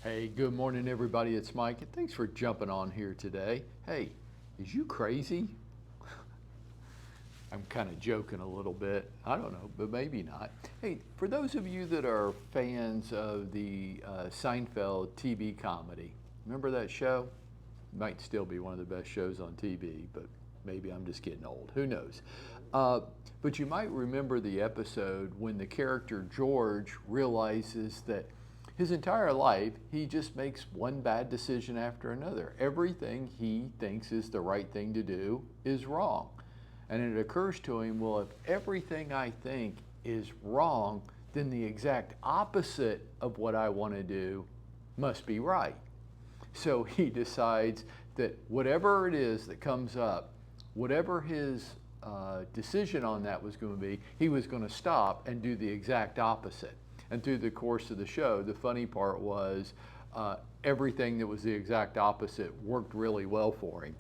Hey, good morning, everybody. It's Mike, and thanks for jumping on here today. Hey, is you crazy? I'm kind of joking a little bit. I don't know, but maybe not. Hey, for those of you that are fans of the Seinfeld TV comedy, remember that show? Might still be one of the best shows on TV, but maybe I'm just getting old. Who knows? Uh, but you might remember the episode when the character George realizes that his entire life he just makes one bad decision after another. Everything he thinks is the right thing to do is wrong. And it occurs to him, well, if everything I think is wrong, then the exact opposite of what I want to do must be right. So he decides that whatever it is that comes up, whatever his decision on that was going to be, he was going to stop and do the exact opposite. And through the course of the show, the funny part was everything that was the exact opposite worked really well for him.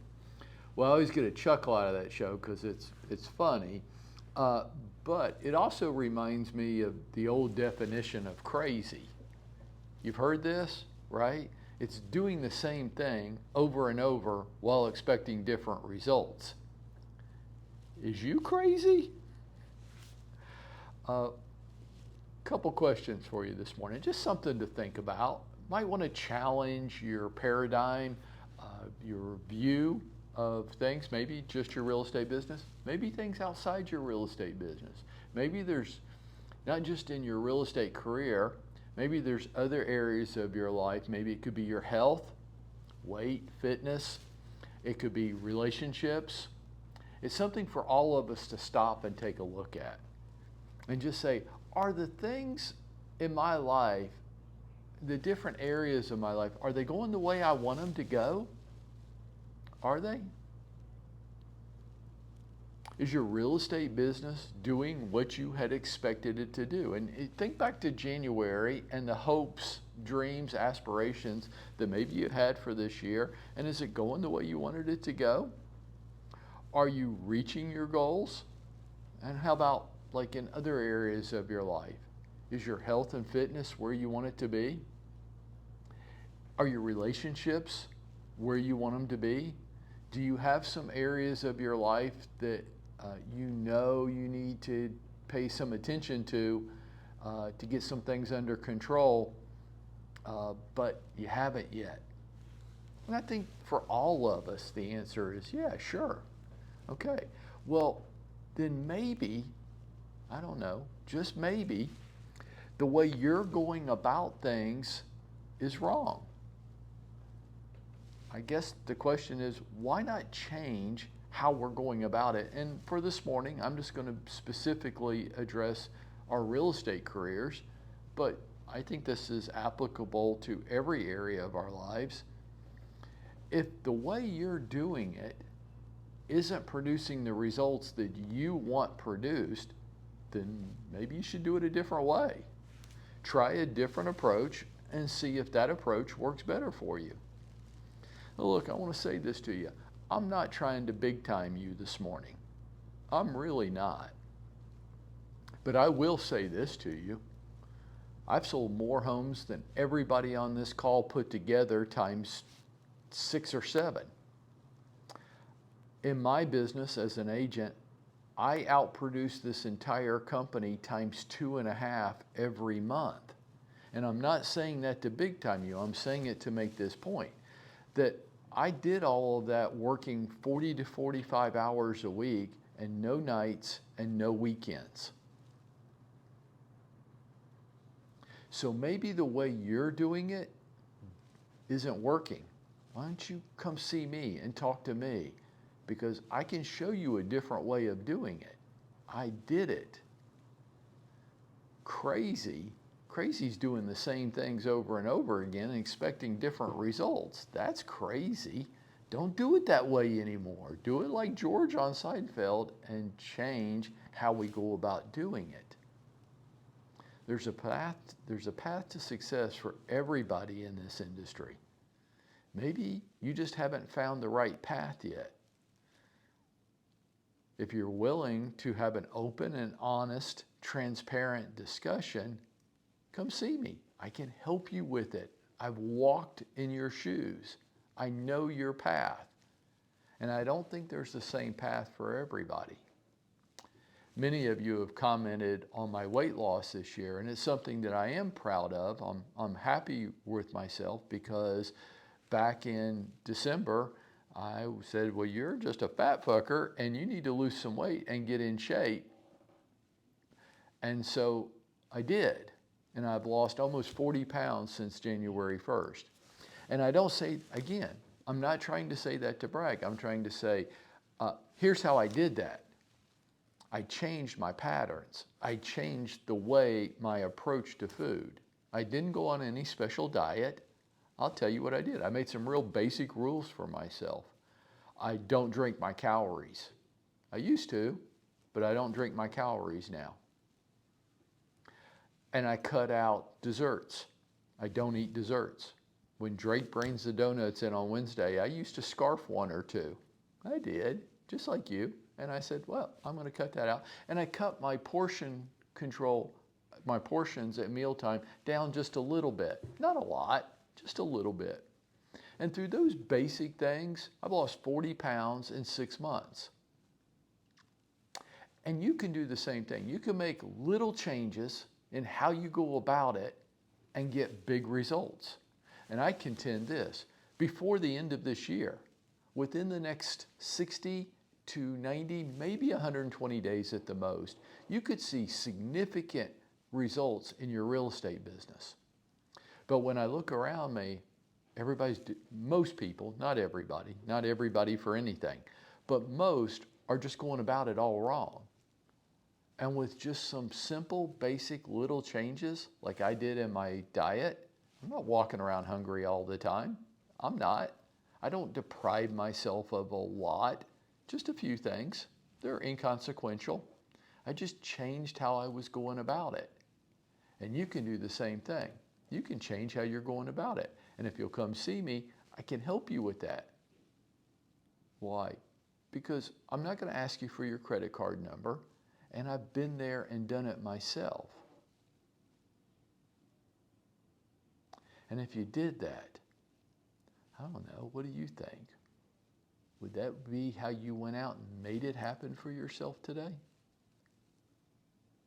Well, I always get a chuckle out of that show because it's funny, uh, but it also reminds me of the old definition of crazy. You've heard this, right? It's doing the same thing over and over while expecting different results. Is you crazy? A couple questions for you this morning, just something to think about. Might want to challenge your paradigm, your view of things, maybe just your real estate business, maybe things outside your real estate business. Maybe there's not just in your real estate career, maybe there's other areas of your life. Maybe it could be your health, weight, fitness. It could be relationships. It's something for all of us to stop and take a look at and just say, are the things in my life, the different areas of my life, are they going the way I want them to go? Are they? Is your real estate business doing what you had expected it to do? And think back to January and the hopes, dreams, aspirations that maybe you had for this year. And is it going the way you wanted it to go? Are you reaching your goals? And how about like in other areas of your life? Is your health and fitness where you want it to be? Are your relationships where you want them to be? Do you have some areas of your life that you know you need to pay some attention to get some things under control, but you haven't yet? And I think for all of us, the answer is yeah, sure. Okay. Well, then maybe, I don't know, just maybe, the way you're going about things is wrong. I guess the question is, why not change how we're going about it? And for this morning, I'm just going to specifically address our real estate careers, but I think this is applicable to every area of our lives. If the way you're doing it isn't producing the results that you want produced, then maybe you should do it a different way. Try a different approach and see if that approach works better for you. Now look, I want to say this to you. I'm not trying to big time you this morning. I'm really not. But I will say this to you. I've sold more homes than everybody on this call put together times 6 or 7. In my business as an agent, I outproduce this entire company times 2.5 every month. And I'm not saying that to big time you, I'm saying it to make this point that I did all of that working 40 to 45 hours a week and no nights and no weekends. So maybe the way you're doing it isn't working. Why don't you come see me and talk to me? Because I can show you a different way of doing it. I did it. Crazy's doing the same things over and over again and expecting different results. That's crazy. Don't do it that way anymore. Do it like George on Seinfeld and change how we go about doing it. There's a path to success for everybody in this industry. Maybe you just haven't found the right path yet. If you're willing to have an open and honest, transparent discussion, come see me. I can help you with it. I've walked in your shoes. I know your path. And I don't think there's the same path for everybody. Many of you have commented on my weight loss this year, and it's something that I am proud of. I'm happy with myself because back in December, I said, well, you're just a fat fucker and you need to lose some weight and get in shape. And so I did. And I've lost almost 40 pounds since January 1st. And I don't say, again, I'm not trying to say that to brag. I'm trying to say, here's how I did that. I changed my patterns. I changed the way my approach to food. I didn't go on any special diet. I'll tell you what I did. I made some real basic rules for myself. I don't drink my calories. I used to, but I don't drink my calories now. And I cut out desserts. I don't eat desserts. When Drake brings the donuts in on Wednesday, I used to scarf one or two. I did, just like you. And I said, well, I'm going to cut that out. And I cut my portion control, my portions at mealtime down just a little bit. Not a lot, just a little bit. And through those basic things, I've lost 40 pounds in 6 months. And you can do the same thing. You can make little changes in how you go about it and get big results. And I contend this, before the end of this year, within the next 60 to 90, maybe 120 days at the most, you could see significant results in your real estate business. But when I look around me, most people, not everybody for anything, but most are just going about it all wrong. And with just some simple, basic little changes, like I did in my diet, I'm not walking around hungry all the time. I'm not. I don't deprive myself of a lot, just a few things. They're inconsequential. I just changed how I was going about it. And you can do the same thing. You can change how you're going about it. And if you'll come see me, I can help you with that. Why? Because I'm not going to ask you for your credit card number, and I've been there and done it myself. And if you did that, I don't know, what do you think? Would that be how you went out and made it happen for yourself today?